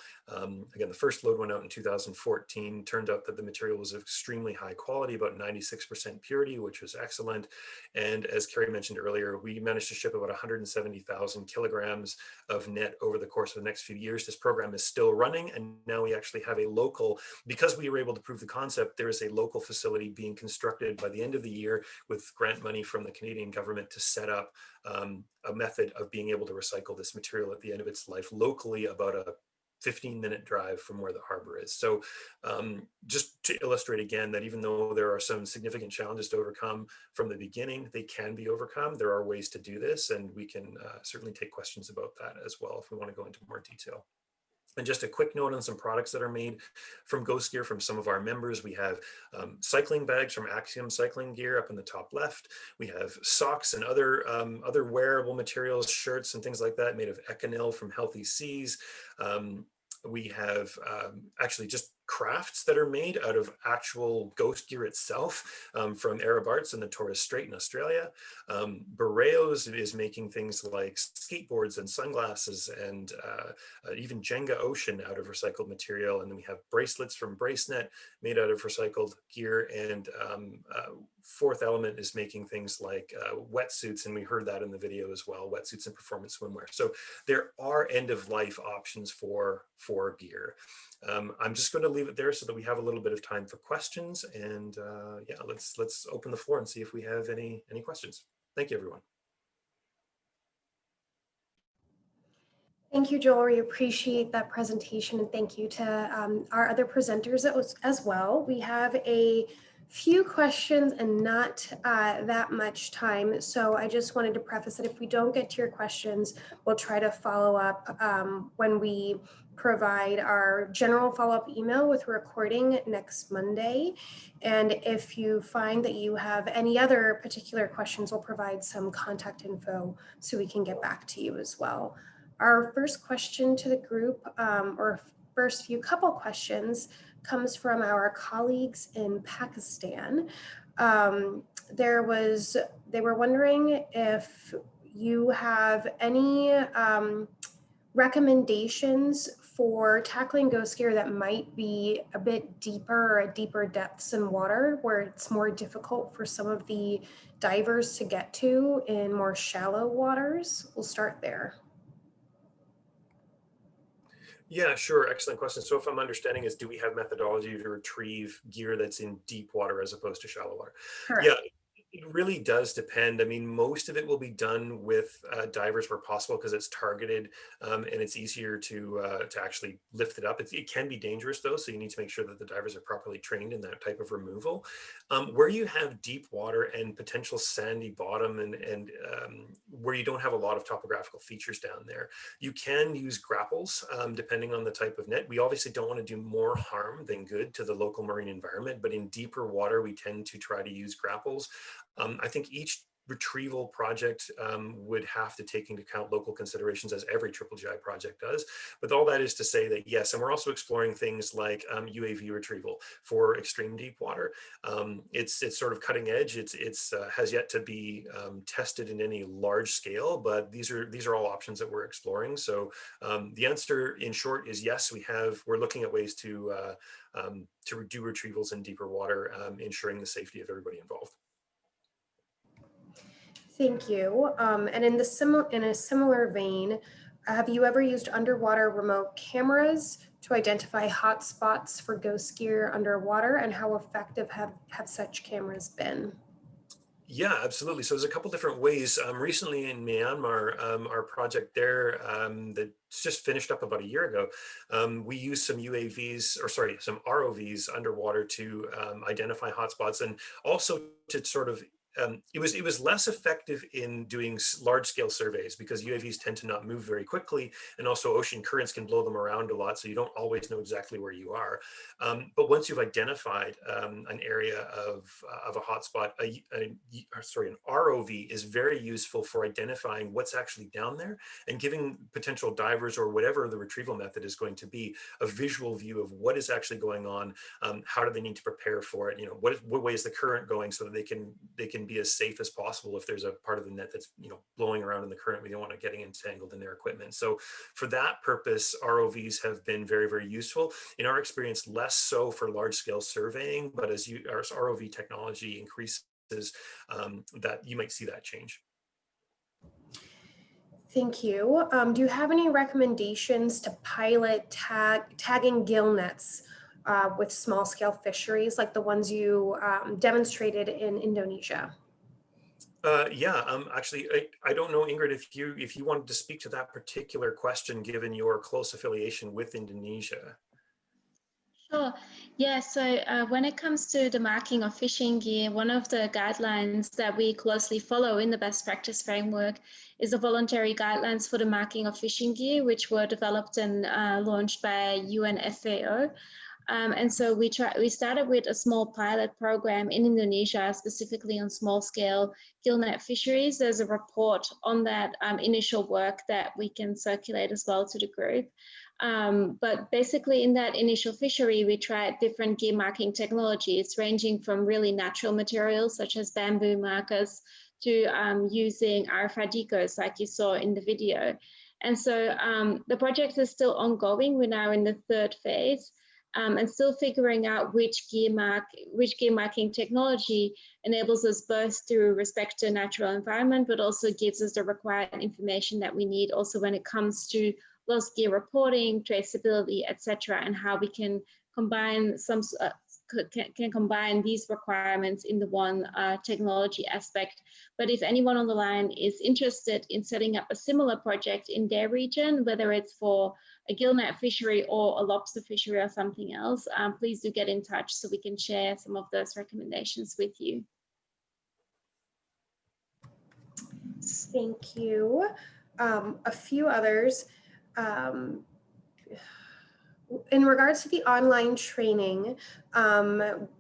Again, the first load went out in 2014. Turned out that the material was of extremely high quality, about 96% purity, which was excellent. And as Carrie mentioned earlier, we managed to ship about 170,000 kilograms of net over the course of the next few years. This program is still running, and now we actually have a local, because we were able to prove the concept, there is a local facility being constructed by the end of the year with grant money from the Canadian government to set up a method of being able to recycle this material at the end of its life locally, about a 15-minute drive from where the harbor is. So just to illustrate again that even though there are some significant challenges to overcome from the beginning, they can be overcome. There are ways to do this, and we can certainly take questions about that as well if we want to go into more detail. And just a quick note on some products that are made from Ghost Gear from some of our members. We have cycling bags from Axiom Cycling Gear up in the top left. We have socks and other wearable materials, shirts and things like that made of Econyl from Healthy Seas. We have actually just crafts that are made out of actual ghost gear itself from Arab Arts in the Torres Strait in Australia. Boreos is making things like skateboards and sunglasses and even Jenga Ocean out of recycled material. And then we have bracelets from Bracenet made out of recycled gear. And Fourth Element is making things like wetsuits, and we heard that in the video as well, wetsuits and performance swimwear. So there are end-of-life options for gear. I'm just going to leave it there so that we have a little bit of time for questions, and yeah, let's open the floor and see if we have any questions. Thank you, everyone. Thank you, Joel. We appreciate that presentation, and thank you to our other presenters as well. We have a few questions and not that much time. So I just wanted to preface that if we don't get to your questions, we'll try to follow up when we provide our general follow-up email with recording next Monday. And if you find that you have any other particular questions, we'll provide some contact info so we can get back to you as well. Our first question to the group, or first few couple questions, comes from our colleagues in Pakistan. They were wondering if you have any recommendations for tackling ghost gear that might be a bit deeper or at deeper depths in water, where it's more difficult for some of the divers to get to in more shallow waters. We'll start there. Yeah, sure. Excellent question. So if I'm understanding is, do we have methodology to retrieve gear that's in deep water as opposed to shallow water? Correct. Yeah, it really does depend. I mean, most of it will be done with divers where possible because it's targeted and it's easier to actually lift it up. It can be dangerous though, so you need to make sure that the divers are properly trained in that type of removal. Where you have deep water and potential sandy bottom and where you don't have a lot of topographical features down there, you can use grapples depending on the type of net. We obviously don't want to do more harm than good to the local marine environment, but in deeper water, we tend to try to use grapples. I think each retrieval project would have to take into account local considerations, as every GGI project does. But all that is to say that yes, and we're also exploring things like UAV retrieval for extreme deep water. It's sort of cutting edge. It's has yet to be tested in any large scale, but these are all options that we're exploring. So the answer, in short, is yes. We're looking at ways to do retrievals in deeper water, ensuring the safety of everybody involved. Thank you. And in a similar vein, have you ever used underwater remote cameras to identify hot spots for ghost gear underwater, and how effective have such cameras been? Yeah, absolutely. So there's a couple different ways. Recently in Myanmar, our project there that just finished up about a year ago, we used some some ROVs underwater to identify hotspots, and also to sort of it was less effective in doing large scale surveys because UAVs tend to not move very quickly, and also ocean currents can blow them around a lot, so you don't always know exactly where you are. But once you've identified an area of a hotspot, an ROV is very useful for identifying what's actually down there and giving potential divers or whatever the retrieval method is going to be a visual view of what is actually going on. How do they need to prepare for it? You know, what way is the current going so that they can be as safe as possible if there's a part of the net that's blowing around in the current. We don't want it getting entangled in their equipment. So for that purpose, ROVs have been very, very useful. In our experience, less so for large scale surveying, but as our ROV technology increases, that you might see that change. Thank you. Do you have any recommendations to pilot tagging gill nets with small scale fisheries like the ones you demonstrated in Indonesia? Actually, I don't know, Ingrid, if you wanted to speak to that particular question, given your close affiliation with Indonesia. Sure. Yeah, so when it comes to the marking of fishing gear, one of the guidelines that we closely follow in the best practice framework is the voluntary guidelines for the marking of fishing gear, which were developed and launched by UNFAO. And so we started with a small pilot program in Indonesia, specifically on small scale gillnet fisheries. There's a report on that initial work that we can circulate as well to the group. But basically in that initial fishery, we tried different gear marking technologies ranging from really natural materials such as bamboo markers to using RFID decos like you saw in the video. And so the project is still ongoing. We're now in the third phase. And still figuring out which gear marking technology enables us both through respect to natural environment, but also gives us the required information that we need also when it comes to lost gear reporting, traceability, etc., and how we can combine combine these requirements in the one technology aspect. But if anyone on the line is interested in setting up a similar project in their region, whether it's for a gillnet fishery or a lobster fishery or something else, please do get in touch so we can share some of those recommendations with you. Thank you. A few others. In regards to the online training,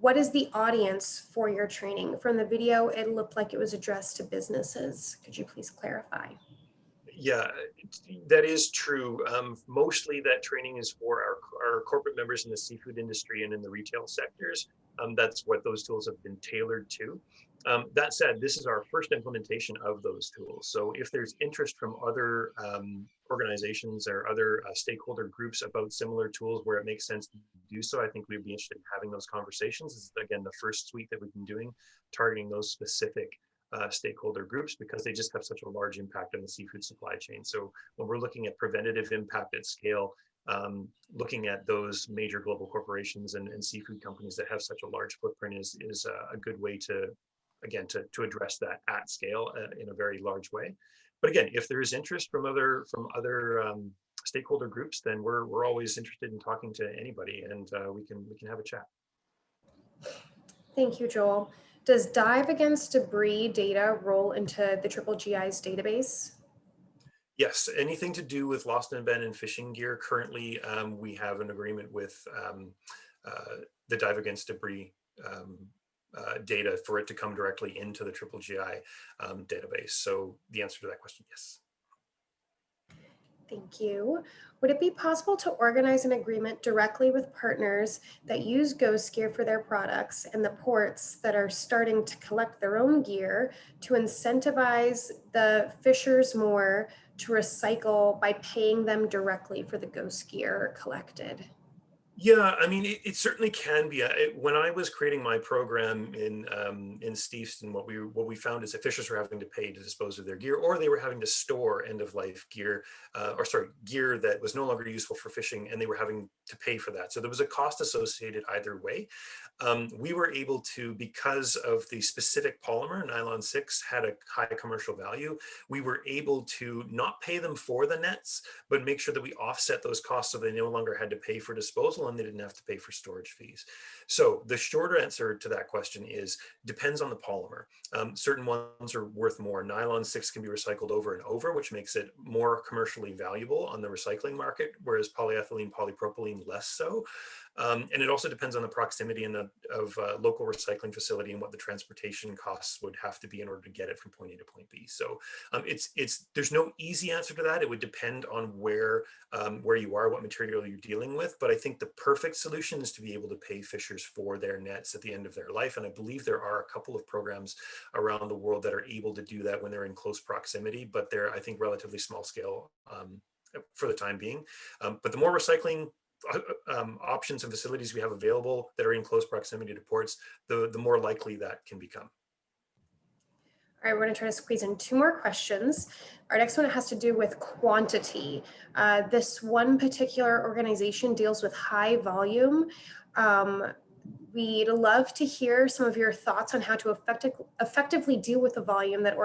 what is the audience for your training? From the video, it looked like it was addressed to businesses. Could you please clarify? Yeah, that is true. Mostly that training is for our corporate members in the seafood industry and in the retail sectors. That's what those tools have been tailored to. That said, this is our first implementation of those tools. So if there's interest from other organizations or other stakeholder groups about similar tools where it makes sense to do so, I think we'd be interested in having those conversations. This is, again, the first suite that we've been doing, targeting those specific stakeholder groups because they just have such a large impact on the seafood supply chain. So when we're looking at preventative impact at scale, looking at those major global corporations and seafood companies that have such a large footprint is a good way to, again, to address that at scale in a very large way. But again, if there is interest from other stakeholder groups, then we're always interested in talking to anybody, and we can have a chat. Thank you, Joel. Does dive against debris data roll into the GI's database? Yes, anything to do with lost and abandoned fishing gear. Currently, we have an agreement with the dive against debris data for it to come directly into the GII database. So the answer to that question, yes. Thank you. Would it be possible to organize an agreement directly with partners that use ghost gear for their products and the ports that are starting to collect their own gear to incentivize the fishers more to recycle by paying them directly for the ghost gear collected? Yeah, I mean, it certainly can be. When I was creating my program in Steveston, what we found is that fishers were having to pay to dispose of their gear, or they were having to store end of life gear, gear that was no longer useful for fishing, and they were having to pay for that. So there was a cost associated either way. We were able to, because of the specific polymer, nylon 6 had a high commercial value, we were able to not pay them for the nets, but make sure that we offset those costs so they no longer had to pay for disposal and they didn't have to pay for storage fees. So the shorter answer to that question is depends on the polymer. Certain ones are worth more. Nylon 6 can be recycled over and over, which makes it more commercially valuable on the recycling market, whereas polyethylene, polypropylene less so. And it also depends on the proximity of local recycling facility and what the transportation costs would have to be in order to get it from point A to point B. So there's no easy answer to that. It would depend on where you are, what material you're dealing with. But I think the perfect solution is to be able to pay fishers for their nets at the end of their life. And I believe there are a couple of programs around the world that are able to do that when they're in close proximity, but they're, I think, relatively small scale for the time being. But the more recycling options and facilities we have available that are in close proximity to ports, the more likely that can become. All right, we're going to try to squeeze in 2 more questions. Our next one has to do with quantity. This one particular organization deals with high volume. We'd love to hear some of your thoughts on how to effectively deal with the volume that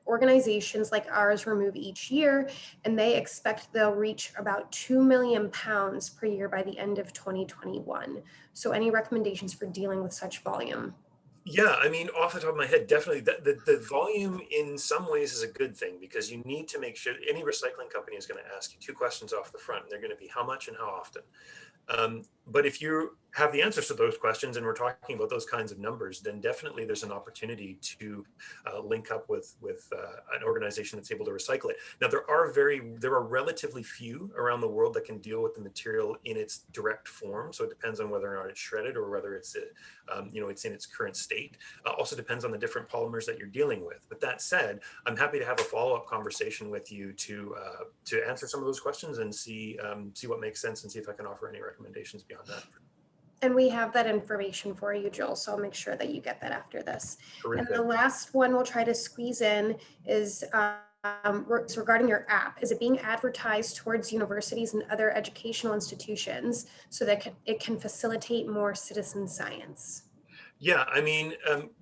organizations like ours remove each year, and they expect they'll reach about 2 million pounds per year by the end of 2021. So any recommendations for dealing with such volume? Yeah, I mean, off the top of my head, definitely the volume in some ways is a good thing because you need to make sure any recycling company is going to ask you 2 questions off the front, and they're going to be how much and how often. But if you have the answers to those questions and we're talking about those kinds of numbers, then definitely there's an opportunity to link up with an organization that's able to recycle it. Now, there are relatively few around the world that can deal with the material in its direct form. So it depends on whether or not it's shredded or whether it's it's in its current state. Also depends on the different polymers that you're dealing with. But that said, I'm happy to have a follow-up conversation with you to answer some of those questions and see what makes sense and see if I can offer any recommendations beyond that. And we have that information for you, Joel, so I'll make sure that you get that after this. Terrific. And the last one we'll try to squeeze in is regarding your app. Is it being advertised towards universities and other educational institutions so that it can facilitate more citizen science? Yeah, I mean,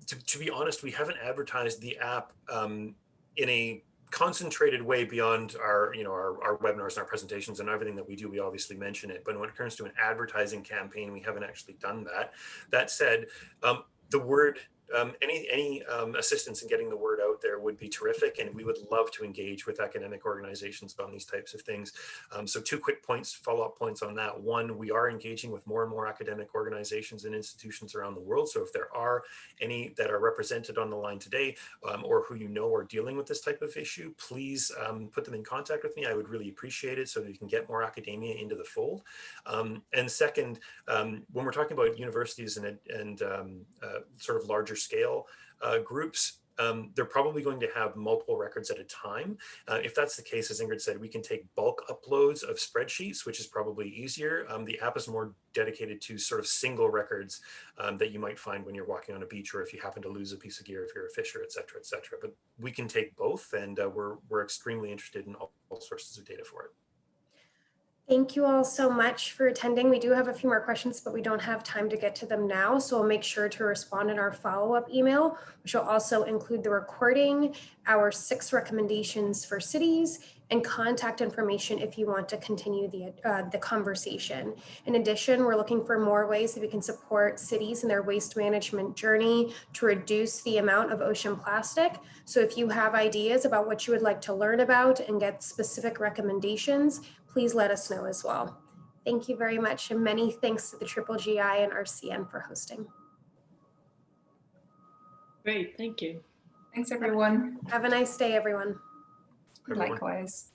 to be honest, we haven't advertised the app in a concentrated way beyond our, our webinars and our presentations and everything that we do, we obviously mention it. But when it comes to an advertising campaign, we haven't actually done that. That said, the word, any assistance in getting the word out there would be terrific, and we would love to engage with academic organizations on these types of things. So 2 quick points, follow-up points on that. One, we are engaging with more and more academic organizations and institutions around the world. So if there are any that are represented on the line today, or who you know are dealing with this type of issue, please put them in contact with me. I would really appreciate it, so that we can get more academia into the fold. And second, when we're talking about universities and sort of larger scale groups, they're probably going to have multiple records at a time. If that's the case, as Ingrid said, we can take bulk uploads of spreadsheets, which is probably easier. The app is more dedicated to sort of single records that you might find when you're walking on a beach, or if you happen to lose a piece of gear, if you're a fisher, et cetera, et cetera. But we can take both, and we're extremely interested in all sources of data for it. Thank you all so much for attending. We do have a few more questions, but we don't have time to get to them now. So we'll make sure to respond in our follow-up email, which will also include the recording, our 6 recommendations for cities, and contact information if you want to continue the conversation. In addition, we're looking for more ways that we can support cities in their waste management journey to reduce the amount of ocean plastic. So if you have ideas about what you would like to learn about and get specific recommendations, please let us know as well. Thank you very much, and many thanks to the GGI and RCN for hosting. Great, thank you. Thanks, everyone. Have a nice day, everyone. Everyone. Likewise.